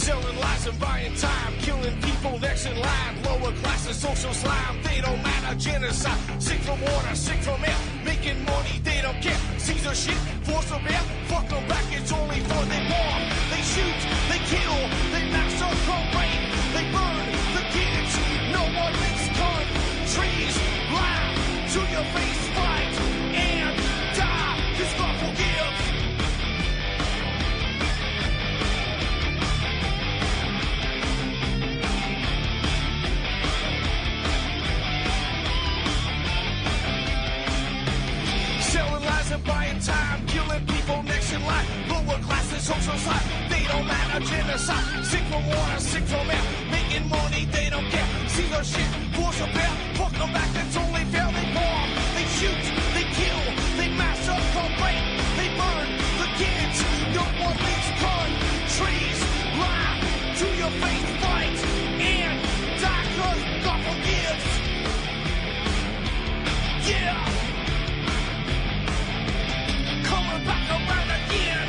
Selling lies and buying time, killing people next in line. Lower classes, social slime, they don't matter. Genocide, sick from water, sick from air. Making money, they don't care. Caesar shit, force of air. Fuck them back, it's only for they war. They shoot, they kill, they massacre, rape. They burn the kids, no one makes countries. Lie to your face, fight and die. Cause God forgives. Selling lies and buying time, killing people next in line. Lower classes, social slide, they don't matter. Genocide, sick from water, sick from air. Making money, they don't care. See their shit, force a bear. Fuck them back, that's only fair. They bomb, they shoot, they kill, they massacre, rape. They burn the kids, no one leaves countries. Lie to your face, fight and die, cause God forgives. Yeah. Coming back around again.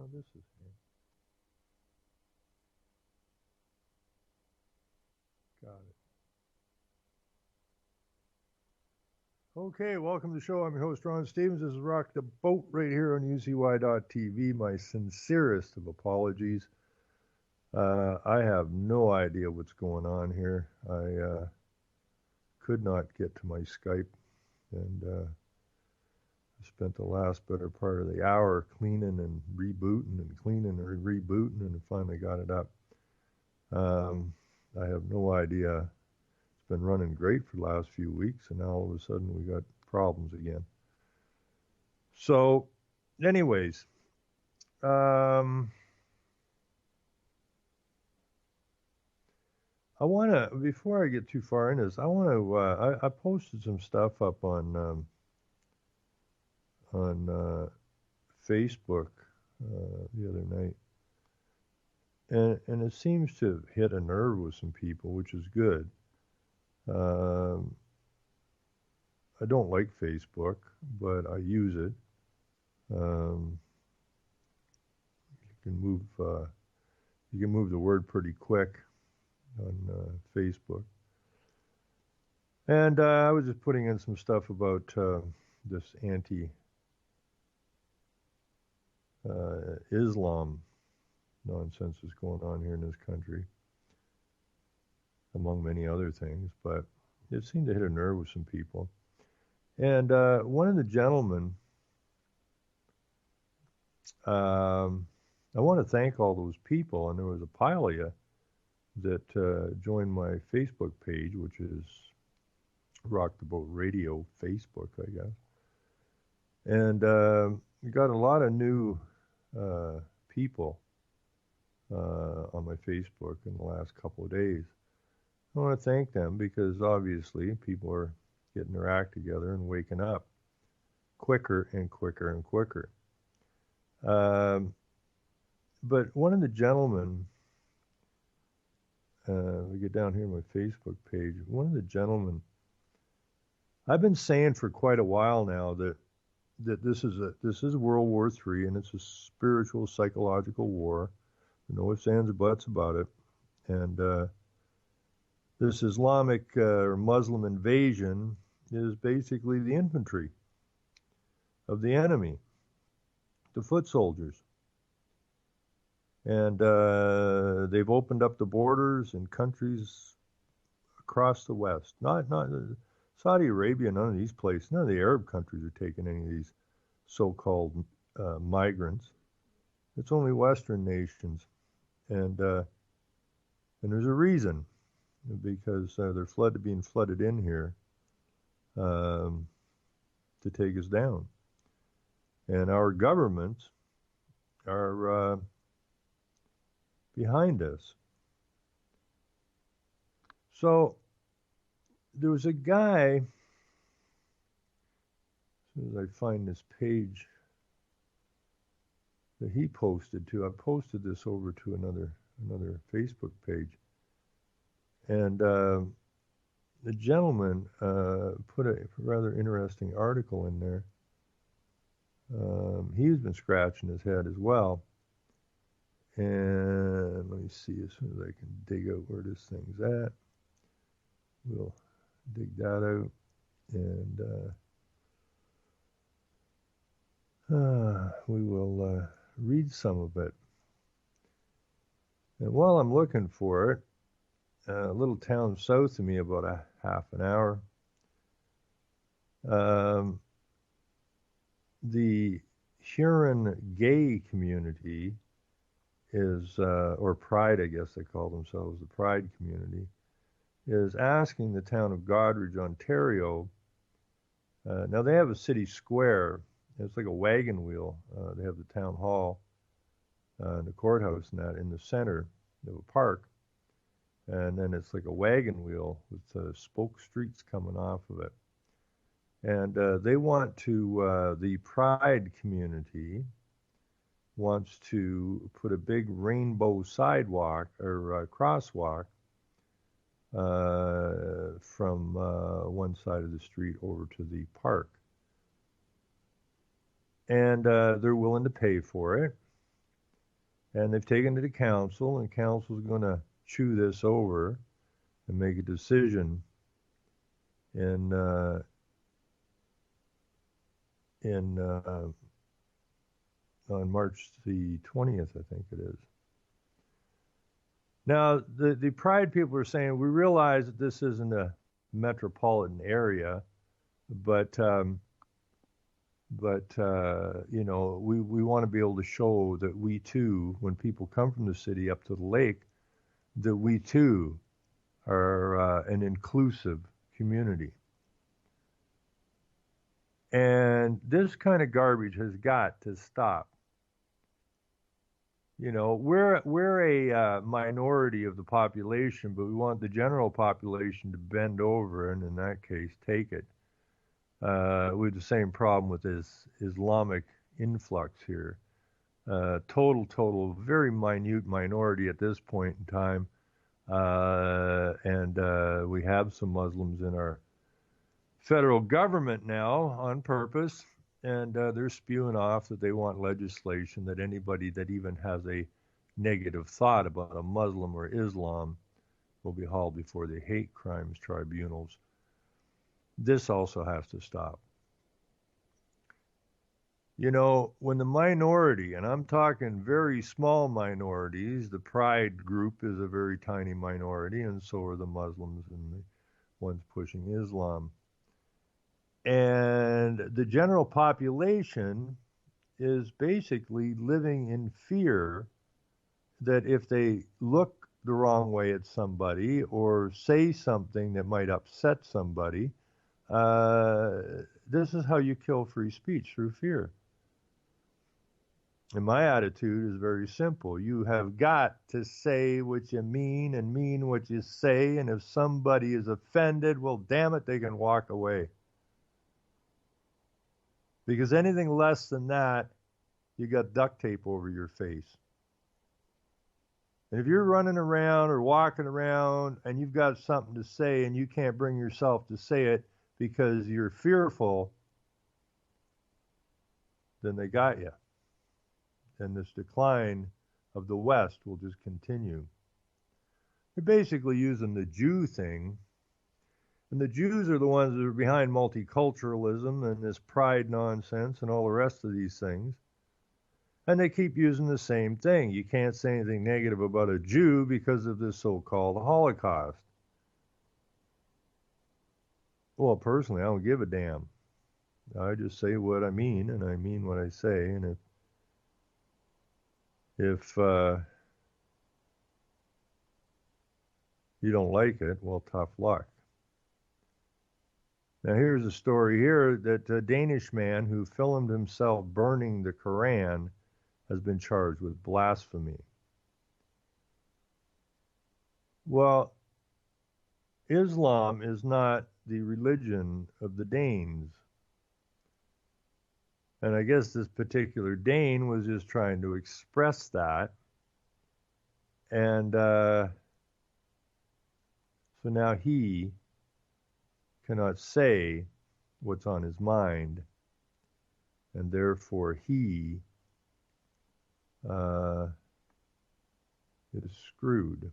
Oh, this is him. Got it. Okay, welcome to the show. I'm your host, Ron Stevens. This is Rock the Boat right here on UCY.TV. My sincerest of apologies. I have no idea what's going on here. I could not get to my Skype, and I spent the last better part of the hour cleaning and rebooting and cleaning and rebooting, and finally got it up. I have no idea. It's been running great for the last few weeks, and now all of a sudden we got problems again. So, anyways, I want to, before I get too far into this, I want to, I posted some stuff up on Facebook the other night, and it seems to have hit a nerve with some people, which is good. I don't like Facebook, but I use it. You can move the word pretty quick on Facebook. And I was just putting in some stuff about this anti-Islam nonsense that's going on here in this country, among many other things. But it seemed to hit a nerve with some people. And one of the gentlemen, I want to thank all those people, and there was a pile of you that joined my Facebook page, which is Rock the Boat Radio Facebook, I guess. And we got a lot of new people on my Facebook in the last couple of days. I want to thank them because obviously people are getting their act together and waking up quicker and quicker and quicker. But one of the gentlemen, we get down here on my Facebook page, one of the gentlemen, I've been saying for quite a while now that this is World War III, and it's a spiritual, psychological war. No ifs, ands, or buts about it. And this Islamic or Muslim invasion is basically the infantry of the enemy, the foot soldiers. And they've opened up the borders in countries across the West. Not Saudi Arabia, none of these places, none of the Arab countries are taking any of these so-called migrants. It's only Western nations. And there's a reason, because they're being flooded in here to take us down. And our governments are behind us. So there was a guy, as soon as I find this page that he posted to, I posted this over to another Facebook page. And the gentleman put a rather interesting article in there. He's been scratching his head as well. And let me see, as soon as I can dig out where this thing's at, we'll dig that out, and we will read some of it. And while I'm looking for it, a little town south of me, about a half an hour, the Huron gay community is, or Pride, I guess they call themselves, the Pride community, is asking the town of Goderich, Ontario. Now they have a city square. It's like a wagon wheel. They have the town hall, the courthouse, and that in the center of a park. And then it's like a wagon wheel with spoke streets coming off of it. And they want to, the Pride community wants to put a big rainbow sidewalk or crosswalk from one side of the street over to the park. And they're willing to pay for it. And they've taken it to council, and council's going to chew this over and make a decision in on March the 20th, I think it is. Now, the Pride people are saying, we realize that this isn't a metropolitan area, but you know, we want to be able to show that we too, when people come from the city up to the lake, that we too are an inclusive community. And this kind of garbage has got to stop. You know, we're a minority of the population, but we want the general population to bend over and, in that case, take it. We have the same problem with this Islamic influx here. Total, very minute minority at this point in time. And we have some Muslims in our federal government now on purpose, and they're spewing off that they want legislation that anybody that even has a negative thought about a Muslim or Islam will be hauled before the hate crimes tribunals. This also has to stop. You know, when the minority, and I'm talking very small minorities, the Pride group is a very tiny minority, and so are the Muslims and the ones pushing Islam. And the general population is basically living in fear that if they look the wrong way at somebody or say something that might upset somebody, this is how you kill free speech, through fear. And my attitude is very simple. You have got to say what you mean and mean what you say. And if somebody is offended, well, damn it, they can walk away. Because anything less than that, you got duct tape over your face. And if you're running around or walking around and you've got something to say and you can't bring yourself to say it because you're fearful, then they got you. And this decline of the West will just continue. They're basically using the Jew thing. And the Jews are the ones that are behind multiculturalism and this pride nonsense and all the rest of these things. And they keep using the same thing. You can't say anything negative about a Jew because of this so-called Holocaust. Well, personally, I don't give a damn. I just say what I mean, and I mean what I say. And if you don't like it, well, tough luck. Now, here's a story here that a Danish man who filmed himself burning the Quran has been charged with blasphemy. Well, Islam is not the religion of the Danes. And I guess this particular Dane was just trying to express that. And so now he cannot say what's on his mind, and therefore he is screwed.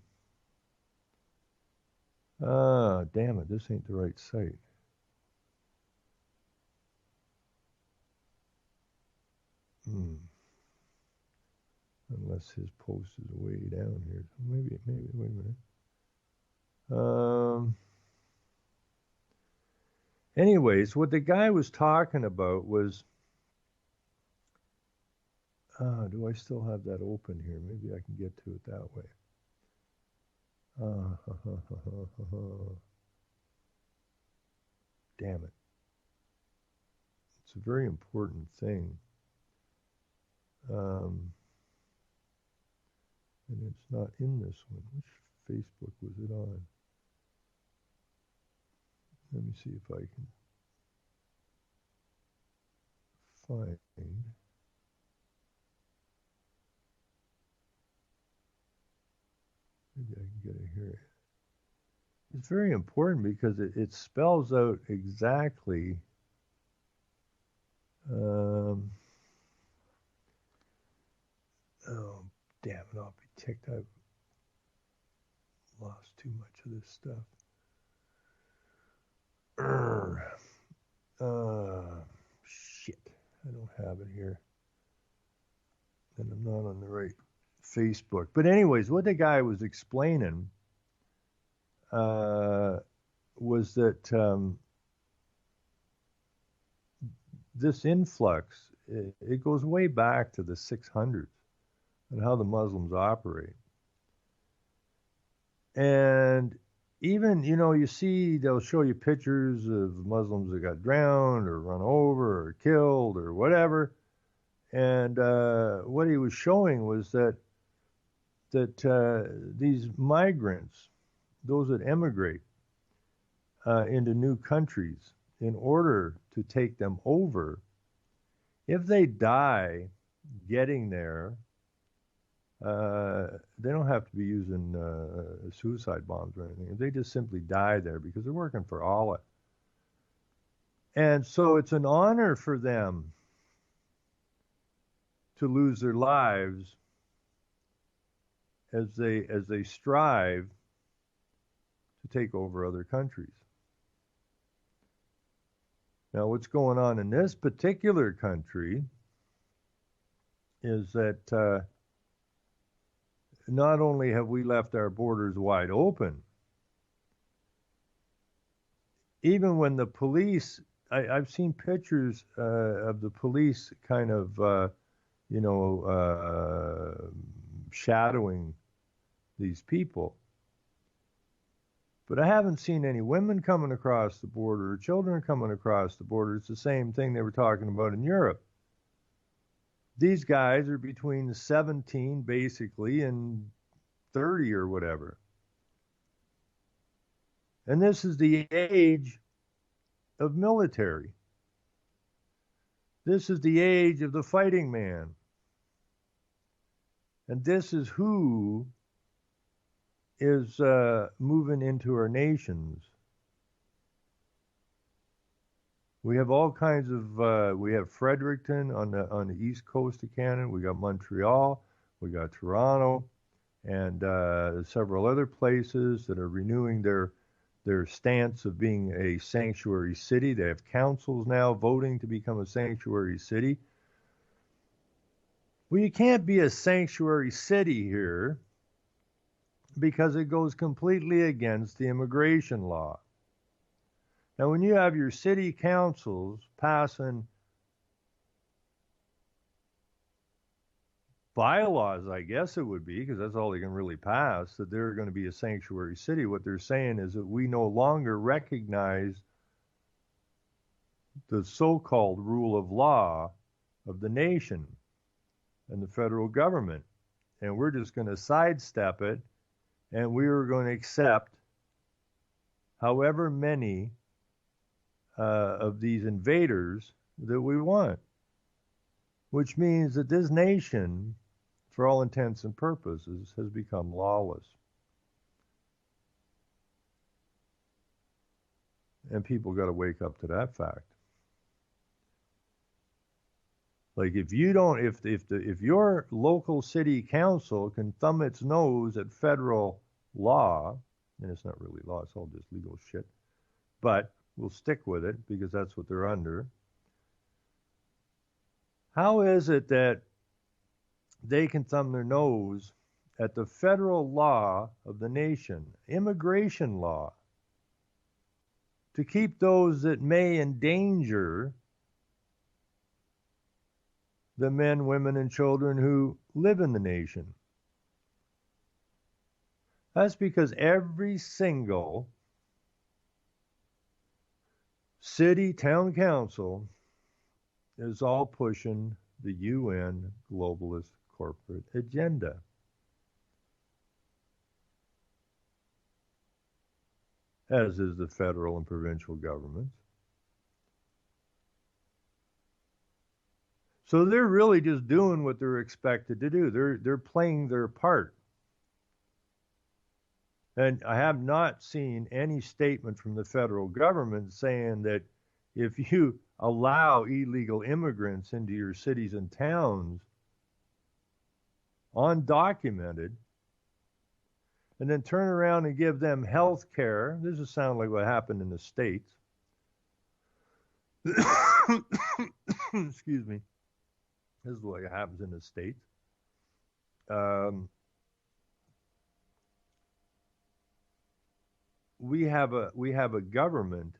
Damn it, this ain't the right site. Unless his post is way down here. Maybe, wait a minute. Anyways, what the guy was talking about was, do I still have that open here? Maybe I can get to it that way. Damn it. It's a very important thing. And it's not in this one. Which Facebook was it on? Let me see if I can find. Maybe I can get it here. It's very important because it spells out exactly oh, damn it, I'll be ticked. I've lost too much of this stuff. Shit. I don't have it here. And I'm not on the right Facebook. But anyways, what the guy was explaining was that this influx, it goes way back to the 600s and how the Muslims operate. And even, you see, they'll show you pictures of Muslims that got drowned or run over or killed or whatever. And what he was showing was that these migrants, those that emigrate into new countries, in order to take them over, if they die getting there, they don't have to be using suicide bombs or anything. They just simply die there because they're working for Allah. And so it's an honor for them to lose their lives as they strive to take over other countries. Now, what's going on in this particular country is that not only have we left our borders wide open, even when the police, I've seen pictures of the police kind of, shadowing these people. But I haven't seen any women coming across the border or children coming across the border. It's the same thing they were talking about in Europe. These guys are between 17 basically and 30 or whatever. And this is the age of military. This is the age of the fighting man. And this is who is moving into our nations. We have all kinds of, we have Fredericton on the east coast of Canada. We got Montreal, we got Toronto, and several other places that are renewing their stance of being a sanctuary city. They have councils now voting to become a sanctuary city. Well, you can't be a sanctuary city here because it goes completely against the immigration law. Now, when you have your city councils passing bylaws, I guess it would be, because that's all they can really pass, that they're going to be a sanctuary city, what they're saying is that we no longer recognize the so-called rule of law of the nation and the federal government. And we're just going to sidestep it, and we are going to accept however many of these invaders that we want, which means that this nation, for all intents and purposes, has become lawless. And people got to wake up to that fact. Like if you don't, if your local city council can thumb its nose at federal law, and it's not really law, it's all just legal shit, but we'll stick with it because that's what they're under. How is it that they can thumb their nose at the federal law of the nation, immigration law, to keep those that may endanger the men, women, and children who live in the nation? That's because every single city, town council is all pushing the UN globalist corporate agenda. As is the federal and provincial governments. So they're really just doing what they're expected to do. They're playing their part. And I have not seen any statement from the federal government saying that if you allow illegal immigrants into your cities and towns undocumented, and then turn around and give them health care. This is sound like what happened in the States. Excuse me. This is what happens in the States. We have a government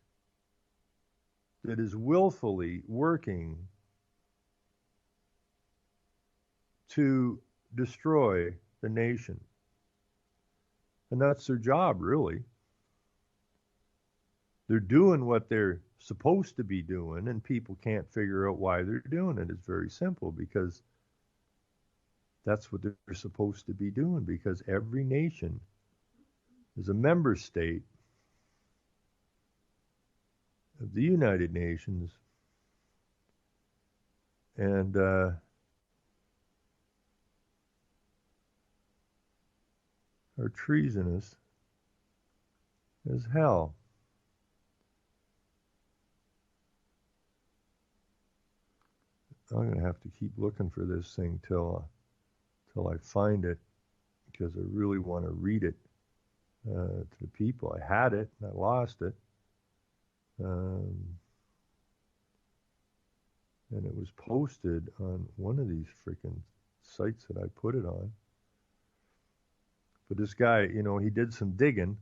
that is willfully working to destroy the nation. And that's their job, really. They're doing what they're supposed to be doing, and people can't figure out why they're doing it. It's very simple, because that's what they're supposed to be doing, because every nation is a member state of the United Nations, and are treasonous as hell. I'm going to have to keep looking for this thing till I find it, because I really want to read it to the people. I had it and I lost it. And it was posted on one of these freaking sites that I put it on. But this guy, you know, he did some digging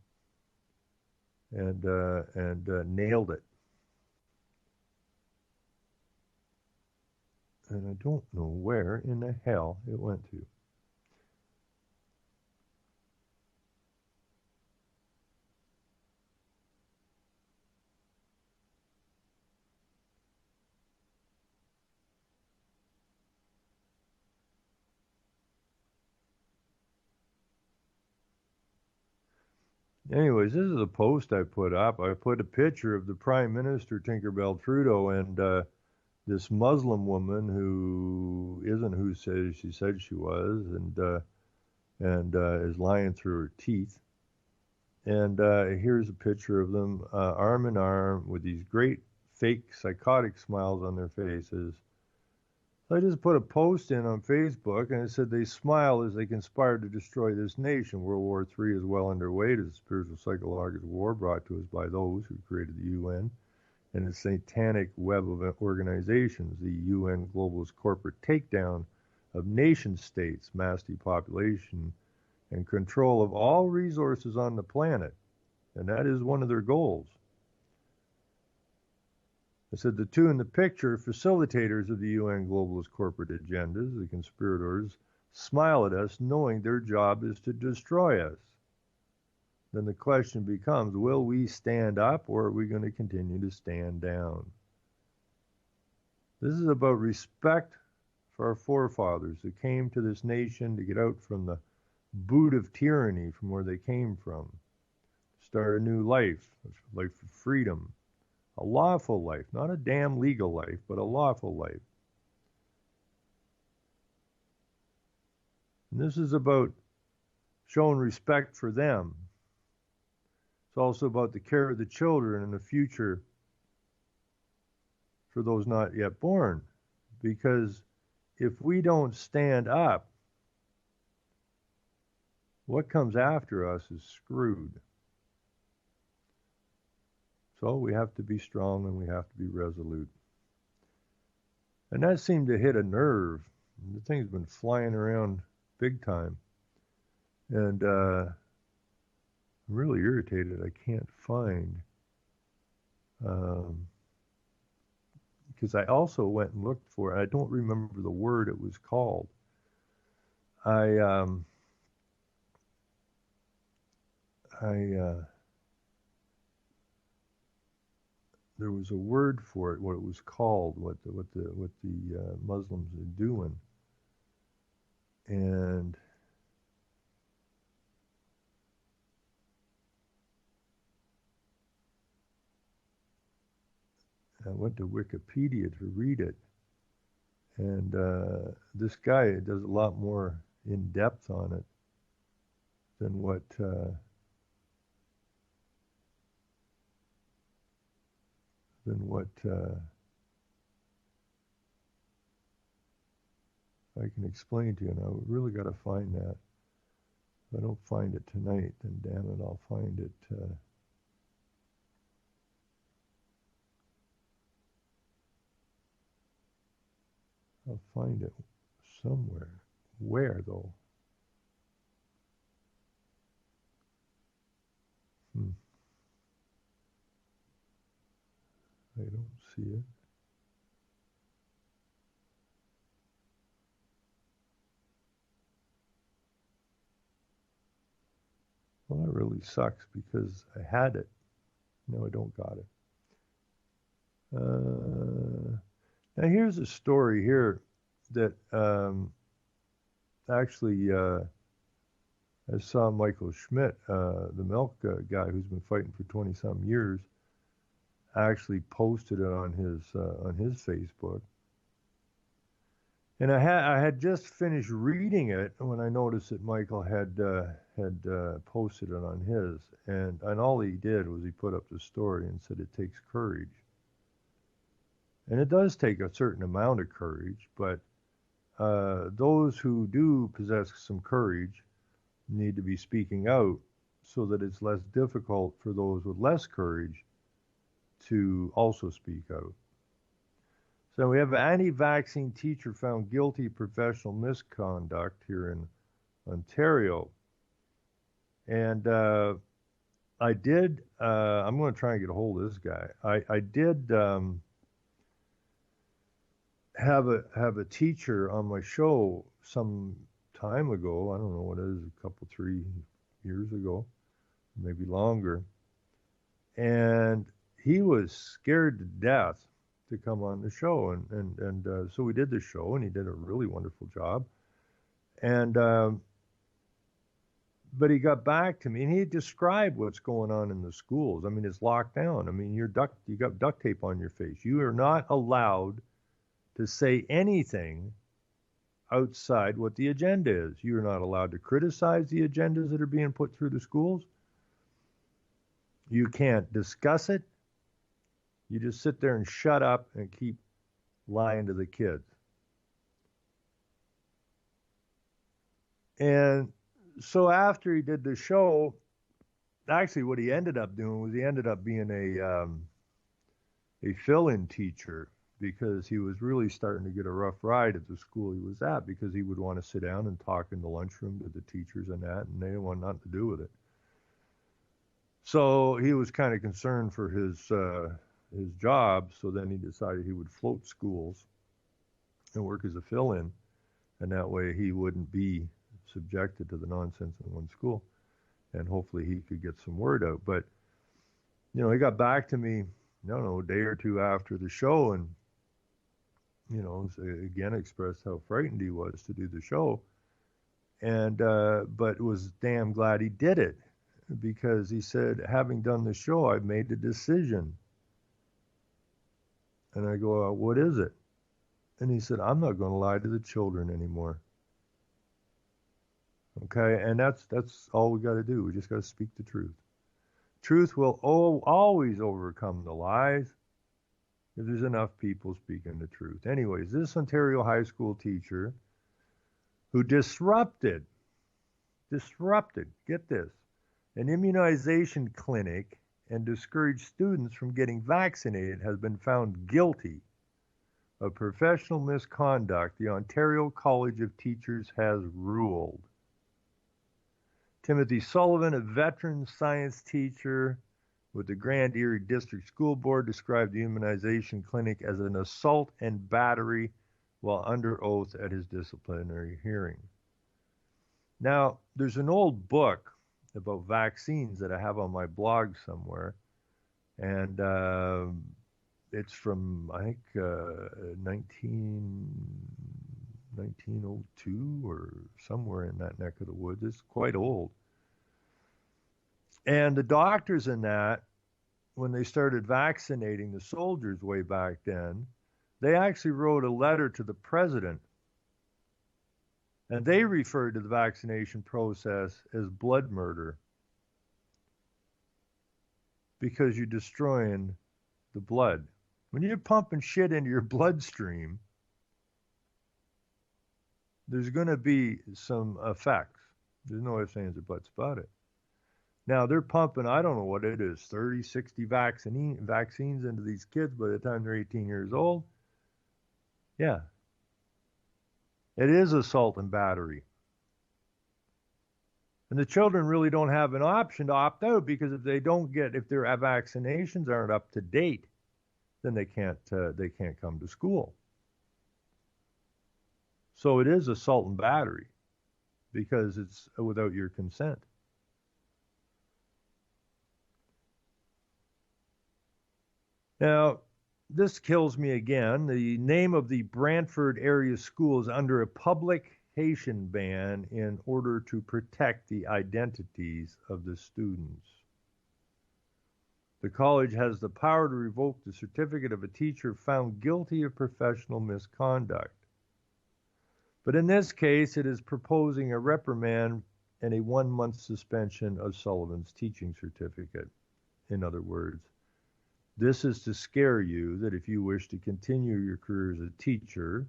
and nailed it. And I don't know where in the hell it went to. Anyways, this is a post I put up. I put a picture of the Prime Minister, Tinkerbell Trudeau, and this Muslim woman who isn't who she said she was, and is lying through her teeth. And here's a picture of them arm in arm with these great fake psychotic smiles on their faces. So I just put a post in on Facebook, and it said they smile as they conspire to destroy this nation. World War III is well underway. It is a spiritual psychological war brought to us by those who created the UN and its satanic web of organizations, the UN globalist corporate takedown of nation states, mass depopulation, and control of all resources on the planet. And that is one of their goals. I said the two in the picture, facilitators of the UN globalist corporate agendas, the conspirators, smile at us knowing their job is to destroy us. Then the question becomes, will we stand up, or are we going to continue to stand down? This is about respect for our forefathers who came to this nation to get out from the boot of tyranny from where they came from, start a new life, a life of freedom, a lawful life, not a damn legal life, but a lawful life. And this is about showing respect for them. It's also about the care of the children and the future for those not yet born. Because if we don't stand up, what comes after us is screwed. So we have to be strong and we have to be resolute. And that seemed to hit a nerve. The thing's been flying around big time. And I'm really irritated. I can't find. Because I also went and looked for it. I don't remember the word it was called. There was a word for it, what it was called, what the Muslims are doing, and I went to Wikipedia to read it, and this guy does a lot more in depth on it than what I can explain to you, and I really got to find that. If I don't find it tonight, then damn it, I'll find it. I'll find it somewhere. Where, though? I don't see it. Well, that really sucks because I had it. No, I don't got it. Now here's a story here that actually I saw Michael Schmidt, the milk guy who's been fighting for 20-some years, actually posted it on his Facebook. And I had just finished reading it when I noticed that Michael had posted it on his, and all he did was he put up the story and said it takes courage, and it does take a certain amount of courage, but those who do possess some courage need to be speaking out so that it's less difficult for those with less courage to also speak out. So we have an anti-vaccine teacher found guilty of professional misconduct here in Ontario. And I did, I'm going to try and get a hold of this guy. I did have a teacher on my show some time ago. I don't know what it is, a couple, 3 years ago, maybe longer. And he was scared to death to come on the show, and so we did the show, and he did a really wonderful job. And but he got back to me, and he described what's going on in the schools. I mean, it's locked down. I mean, you got duct tape on your face. You are not allowed to say anything outside what the agenda is. You're not allowed to criticize the agendas that are being put through the schools. You can't discuss it. You just sit there and shut up and keep lying to the kids. And so after he did the show, actually what he ended up doing was he ended up being a fill-in teacher, because he was really starting to get a rough ride at the school he was at, because he would want to sit down and talk in the lunchroom to the teachers and that, and they didn't want nothing to do with it. So he was kind of concerned for his job, so then he decided he would float schools and work as a fill-in, and that way he wouldn't be subjected to the nonsense in one school, and hopefully he could get some word out. But he got back to me, I don't know, a day or two after the show, and again expressed how frightened he was to do the show, and but was damn glad he did it, because he said, having done the show, I've made the decision. And I go, what is it? And he said, I'm not going to lie to the children anymore. Okay, and that's all we got to do. We just got to speak the truth. Truth will always overcome the lies if there's enough people speaking the truth. Anyways, this Ontario high school teacher who disrupted, get this, an immunization clinic and discouraged students from getting vaccinated has been found guilty of professional misconduct, the Ontario College of Teachers has ruled. Timothy Sullivan, a veteran science teacher with the Grand Erie District School Board, described the immunization clinic as an assault and battery while under oath at his disciplinary hearing. Now, there's an old book about vaccines that I have on my blog somewhere, and it's from, I think, 1902 or somewhere in that neck of the woods. It's quite old. And the doctors in that, when they started vaccinating the soldiers way back then, they actually wrote a letter to the president, and they referred to the vaccination process as blood murder, because you're destroying the blood. When you're pumping shit into your bloodstream, there's going to be some effects. There's no ifs, ands, or buts about it. Now, they're pumping, I don't know what it is, 30, 60 vaccines into these kids by the time they're 18 years old. Yeah. It is assault and battery. And the children really don't have an option to opt out, because if their vaccinations aren't up to date, then they can't come to school. So it is assault and battery, because it's without your consent. Now, this kills me again. The name of the Brantford area school is under a publication ban in order to protect the identities of the students. The college has the power to revoke the certificate of a teacher found guilty of professional misconduct. But in this case, it is proposing a reprimand and a 1-month suspension of Sullivan's teaching certificate. In other words, this is to scare you that if you wish to continue your career as a teacher,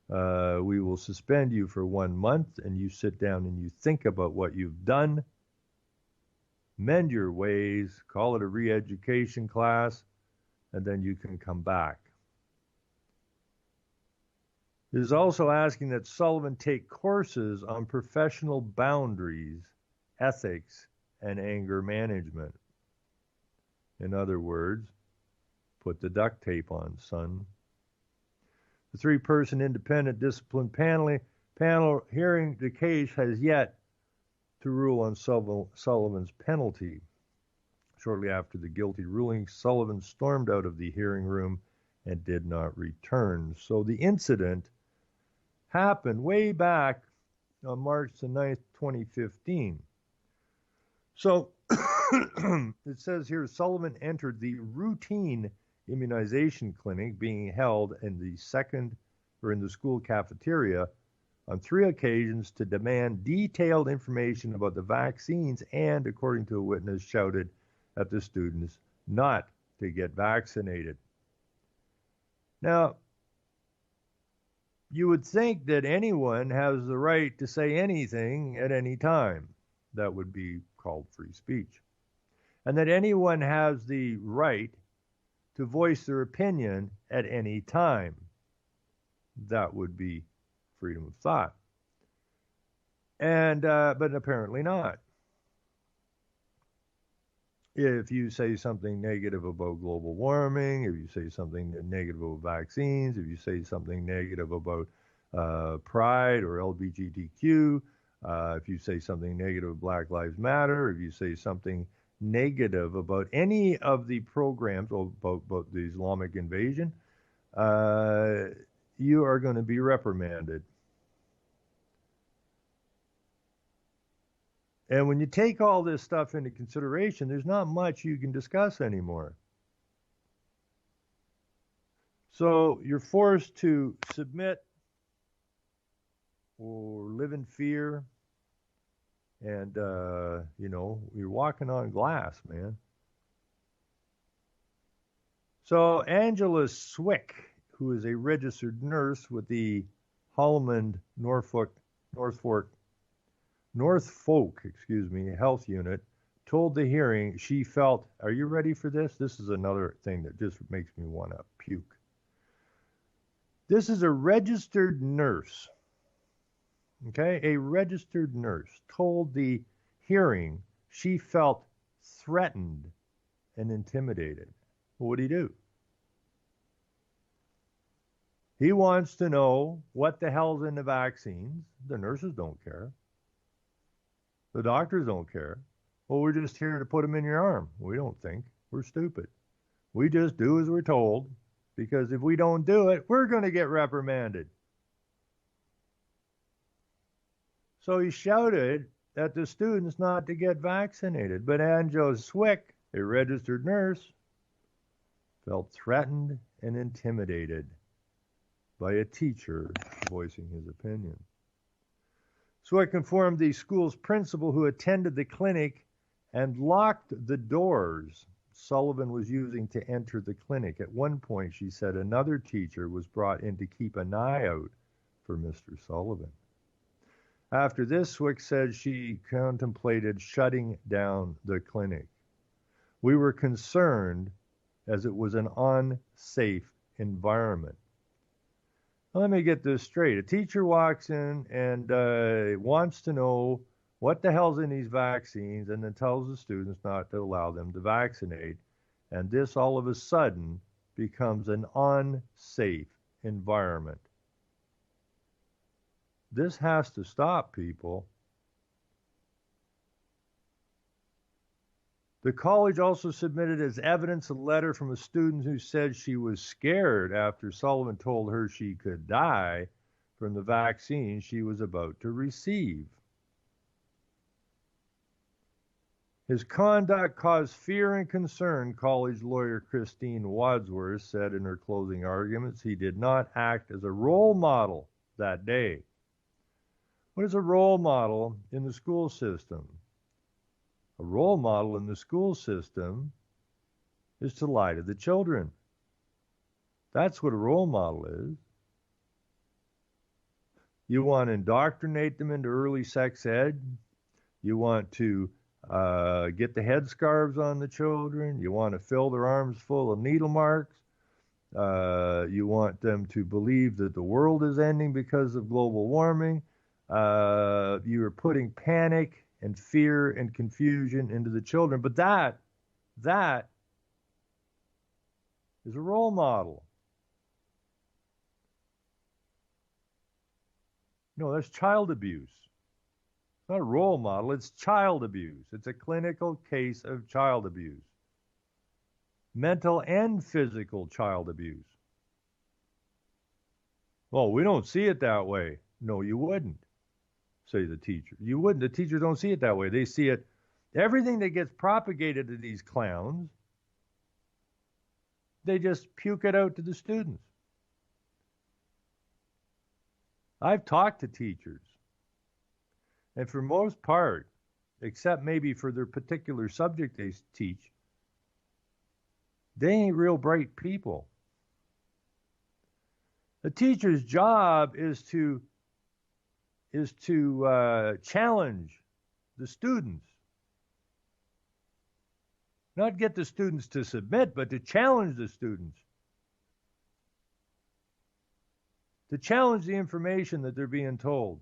we will suspend you for 1 month, and you sit down and you think about what you've done, mend your ways, call it a re-education class, and then you can come back. It is also asking that Sullivan take courses on professional boundaries, ethics, and anger management. In other words, put the duct tape on, son. The 3-person independent discipline panel hearing the case has yet to rule on Sullivan's penalty. Shortly after the guilty ruling, Sullivan stormed out of the hearing room and did not return. So the incident happened way back on March the 9th, 2015. So it says here, Sullivan entered the routine immunization clinic being held in the school cafeteria on 3 occasions to demand detailed information about the vaccines, and, according to a witness, shouted at the students not to get vaccinated. Now, you would think that anyone has the right to say anything at any time. That would be called free speech. And that anyone has the right to voice their opinion at any time. That would be freedom of thought. And but apparently not. If you say something negative about global warming, if you say something negative about vaccines, if you say something negative about pride or LGBTQ, if you say something negative about Black Lives Matter, if you say something negative about any of the programs about the Islamic invasion, you are going to be reprimanded. And when you take all this stuff into consideration, there's not much you can discuss anymore. So you're forced to submit or live in fear. And, you're walking on glass, man. So Angela Swick, who is a registered nurse with the Holloman Norfolk Health Unit, told the hearing she felt, are you ready for this? This is another thing that just makes me want to puke. This is a registered nurse, okay? A registered nurse told the hearing she felt threatened and intimidated. What did he do? He wants to know what the hell's in the vaccines. The nurses don't care. The doctors don't care. Well, we're just here to put them in your arm. We don't think. We're stupid. We just do as we're told, because if we don't do it, we're going to get reprimanded. So he shouted at the students not to get vaccinated. But Angela Swick, a registered nurse, felt threatened and intimidated by a teacher voicing his opinion. Swick informed the school's principal, who attended the clinic and locked the doors Sullivan was using to enter the clinic. At one point, she said, another teacher was brought in to keep an eye out for Mr. Sullivan. After this, Swick said she contemplated shutting down the clinic. We were concerned as it was an unsafe environment. Now, let me get this straight. A teacher walks in and wants to know what the hell's in these vaccines and then tells the students not to allow them to vaccinate. And this all of a sudden becomes an unsafe environment. This has to stop, people. The college also submitted as evidence a letter from a student who said she was scared after Sullivan told her she could die from the vaccine she was about to receive. His conduct caused fear and concern, college lawyer Christine Wadsworth said in her closing arguments. He did not act as a role model that day. What is a role model in the school system? A role model in the school system is to lie to the children. That's what a role model is. You want to indoctrinate them into early sex ed. You want to get the headscarves on the children. You want to fill their arms full of needle marks. You want them to believe that the world is ending because of global warming. You are putting panic and fear and confusion into the children. But that is a role model. No, that's child abuse. It's not a role model, it's child abuse. It's a clinical case of child abuse. Mental and physical child abuse. Well, we don't see it that way. No, you wouldn't, say the teacher. You wouldn't. The teachers don't see it that way. They see it, everything that gets propagated to these clowns, they just puke it out to the students. I've talked to teachers, and for most part, except maybe for their particular subject they teach, they ain't real bright people. The teacher's job is to challenge the students. Not get the students to submit, but to challenge the students. To challenge the information that they're being told.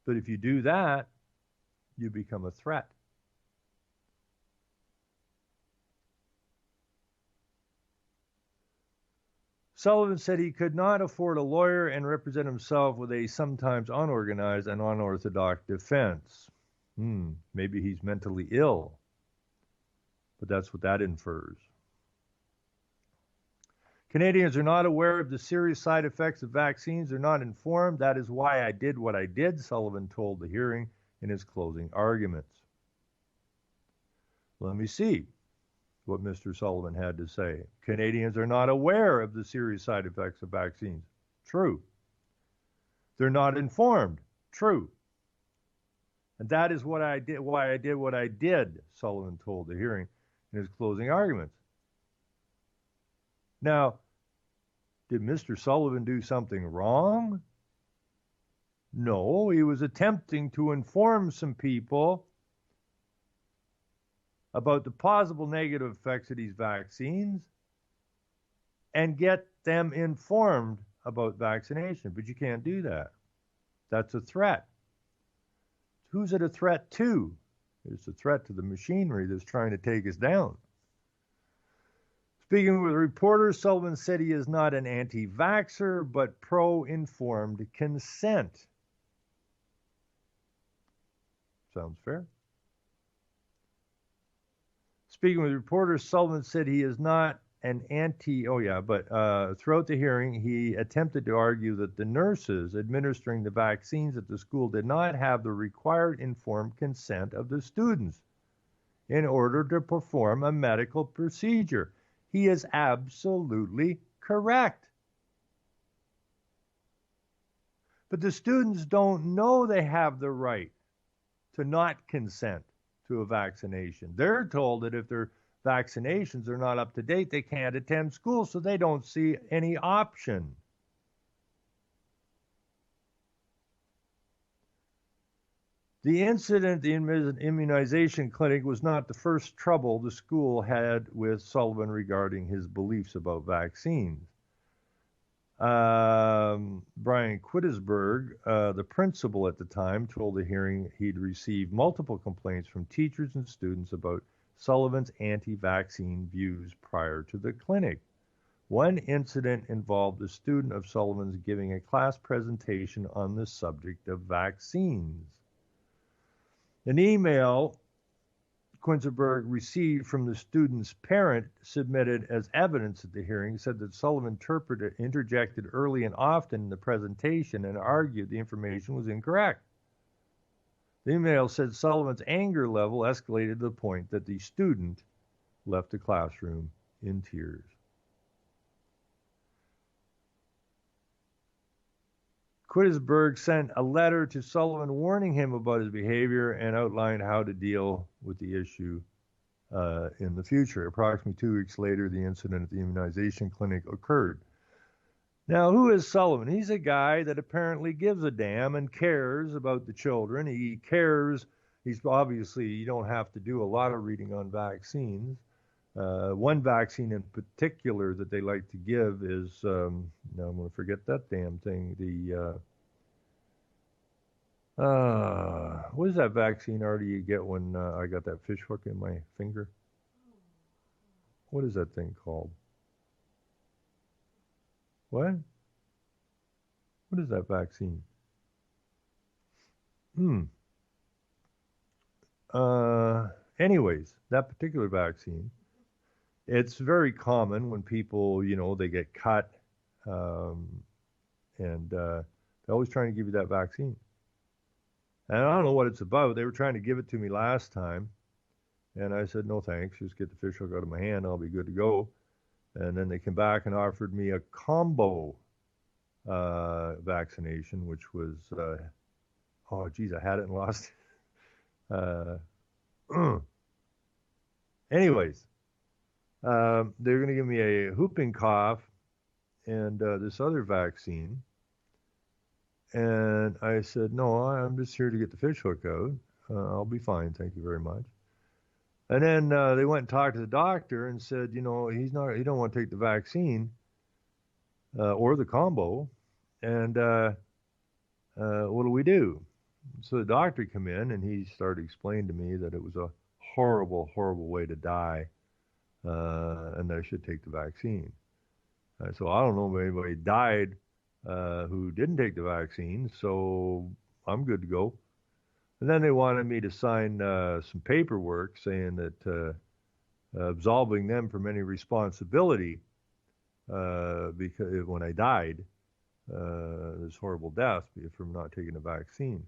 But if you do that, you become a threat. Sullivan said he could not afford a lawyer and represent himself with a sometimes unorganized and unorthodox defense. Maybe he's mentally ill, but that's what that infers. Canadians are not aware of the serious side effects of vaccines. They're not informed. That is why I did what I did, Sullivan told the hearing in his closing arguments. Let me see what Mr. Sullivan had to say. Canadians are not aware of the serious side effects of vaccines. True. They're not informed. True. And that is what I did, why I did what I did, Sullivan told the hearing in his closing arguments. Now, did Mr. Sullivan do something wrong? No, he was attempting to inform some people about the possible negative effects of these vaccines and get them informed about vaccination. But you can't do that. That's a threat. Who's it a threat to? It's a threat to the machinery that's trying to take us down. Speaking with reporters, Sullivan said he is not an anti-vaxxer, but pro-informed consent. Sounds fair. Speaking with reporters, Sullivan said he is not an throughout the hearing, he attempted to argue that the nurses administering the vaccines at the school did not have the required informed consent of the students in order to perform a medical procedure. He is absolutely correct. But the students don't know they have the right to not consent to a vaccination. They're told that if their vaccinations are not up to date, they can't attend school, so they don't see any option. The incident at the immunization clinic was not the first trouble the school had with Sullivan regarding his beliefs about vaccines. Brian Quittisberg, the principal at the time, told the hearing he'd received multiple complaints from teachers and students about Sullivan's anti-vaccine views prior to the clinic. One incident involved a student of Sullivan's giving a class presentation on the subject of vaccines. An email Quittisberg received from the student's parent submitted as evidence at the hearing said that Sullivan interjected early and often in the presentation and argued the information was incorrect. The email said Sullivan's anger level escalated to the point that the student left the classroom in tears. Quittisberg sent a letter to Sullivan warning him about his behavior and outlined how to deal with the issue in the future. Approximately 2 weeks later, the incident at the immunization clinic occurred. Now, who is Sullivan? He's a guy that apparently gives a damn and cares about the children. He cares. He's obviously, you don't have to do a lot of reading on vaccines. One vaccine in particular that they like to give is, now I'm going to forget that damn thing, what is that vaccine, Artie, you get when I got that fish hook in my finger? What is that thing called? What? What is that vaccine? Anyways, that particular vaccine, it's very common when people, they get cut, and they're always trying to give you that vaccine. And I don't know what it's about. They were trying to give it to me last time, and I said, no thanks, just get the fish hook out of my hand, I'll be good to go. And then they came back and offered me a combo vaccination, which was, oh geez, I had it and lost it. Anyways, they're going to give me a whooping cough and this other vaccine. And I said, no, I'm just here to get the fish hook out. I'll be fine, thank you very much. And then they went and talked to the doctor and said, he don't want to take the vaccine or the combo. And what do we do? So the doctor came in and he started explaining to me that it was a horrible, horrible way to die, and that I should take the vaccine. So I don't know if anybody died who didn't take the vaccine, so I'm good to go. And then they wanted me to sign some paperwork saying that absolving them from any responsibility because when I died, this horrible death from not taking the vaccine.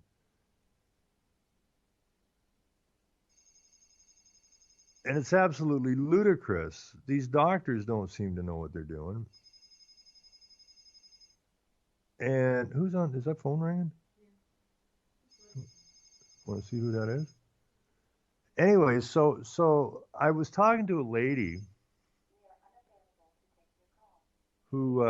And it's absolutely ludicrous. These doctors don't seem to know what they're doing. And who's on? Is that phone ringing? Want to see who that is? Anyway, so I was talking to a lady who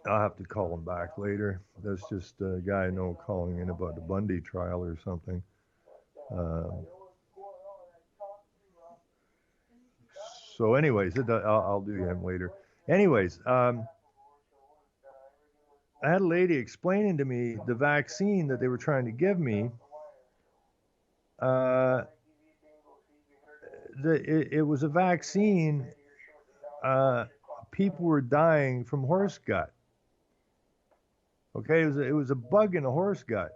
I'll have to call him back later. That's just a guy I know calling in about the Bundy trial or something. So anyways, I'll do him later. Anyways, I had a lady explaining to me the vaccine that they were trying to give me. It was a vaccine. People were dying from horse gut. Okay, it was a bug in the horse gut.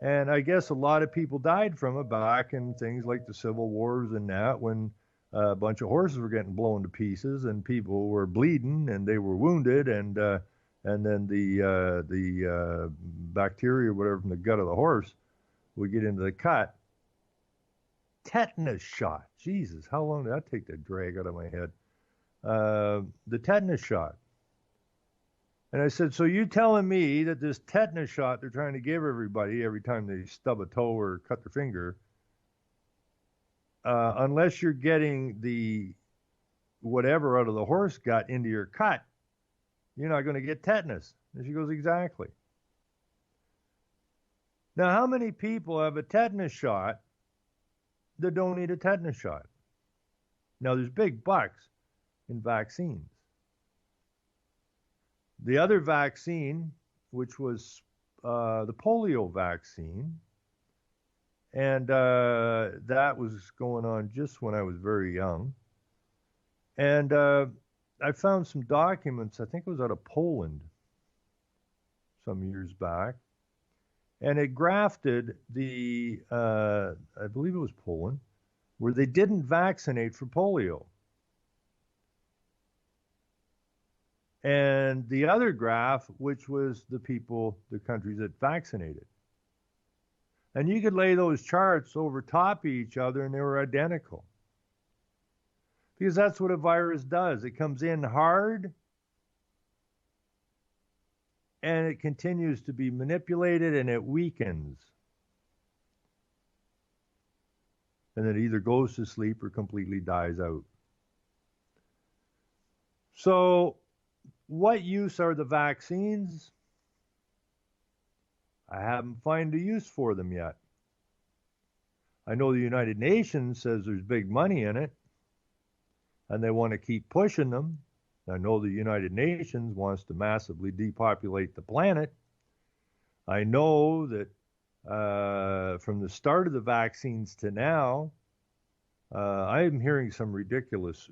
And I guess a lot of people died from it back in things like the Civil Wars and that, when a bunch of horses were getting blown to pieces, and people were bleeding, and they were wounded, and then the bacteria or whatever from the gut of the horse would get into the cut. Tetanus shot. Jesus, how long did that take to drag out of my head? The tetanus shot. And I said, so you telling me that this tetanus shot they're trying to give everybody every time they stub a toe or cut their finger, unless you're getting the whatever out of the horse gut into your cut, you're not going to get tetanus. And she goes, exactly. Now, how many people have a tetanus shot that don't need a tetanus shot? Now, there's big bucks in vaccines. The other vaccine, which was the polio vaccine, and that was going on just when I was very young. And I found some documents, I think it was out of Poland some years back, and it grafted the, I believe it was Poland, where they didn't vaccinate for polio. And the other graph, which was the countries that vaccinated. And you could lay those charts over top of each other and they were identical. Because that's what a virus does. It comes in hard and it continues to be manipulated and it weakens. And it either goes to sleep or completely dies out. So, what use are the vaccines? I haven't found a use for them yet. I know the United Nations says there's big money in it, and they want to keep pushing them. I know the United Nations wants to massively depopulate the planet. I know that from the start of the vaccines to now, I'm hearing some ridiculous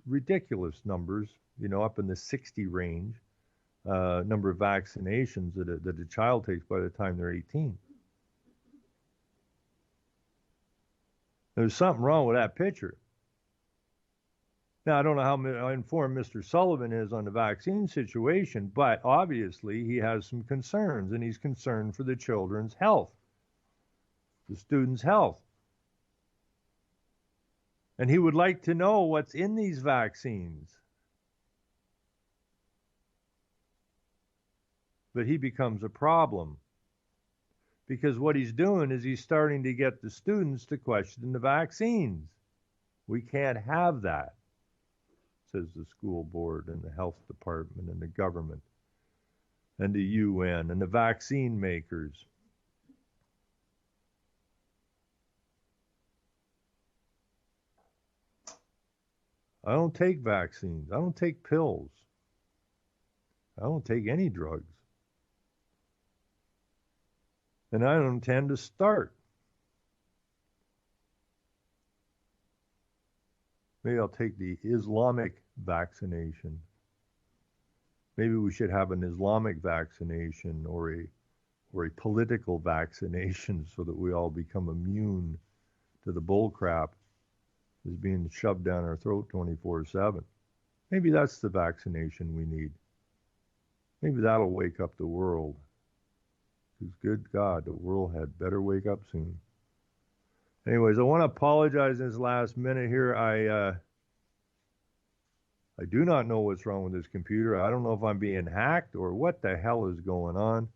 numbers, up in the 60 range, number of vaccinations that a child takes by the time they're 18. There's something wrong with that picture. Now, I don't know how informed Mr. Sullivan is on the vaccine situation, but obviously he has some concerns, and he's concerned for the children's health, the students' health. And he would like to know what's in these vaccines. But he becomes a problem. Because what he's doing is he's starting to get the students to question the vaccines. We can't have that, says the school board and the health department and the government and the UN and the vaccine makers. I don't take vaccines. I don't take pills. I don't take any drugs. And I don't intend to start. Maybe I'll take the Islamic vaccination. Maybe we should have an Islamic vaccination or a political vaccination so that we all become immune to the bull crap that's being shoved down our throat 24/7. Maybe that's the vaccination we need. Maybe that'll wake up the world. Because good God, the world had better wake up soon. Anyways, I want to apologize in this last minute here. I do not know what's wrong with this computer. I don't know if I'm being hacked or what the hell is going on.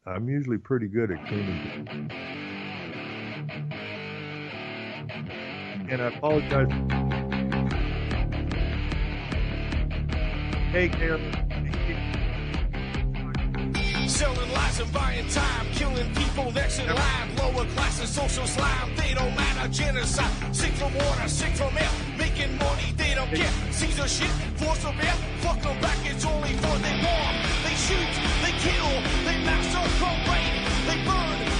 I'm usually pretty good at cleaning. And I apologize. Take care. Selling lies and buying time, killing people next in line. Lower class and social slime, they don't matter. Genocide, sick from water, sick from air. Making money, they don't care. Caesar shit, force of air. Fuck them back, it's only for they bomb. They shoot, they kill, they massacre, rape, they burn.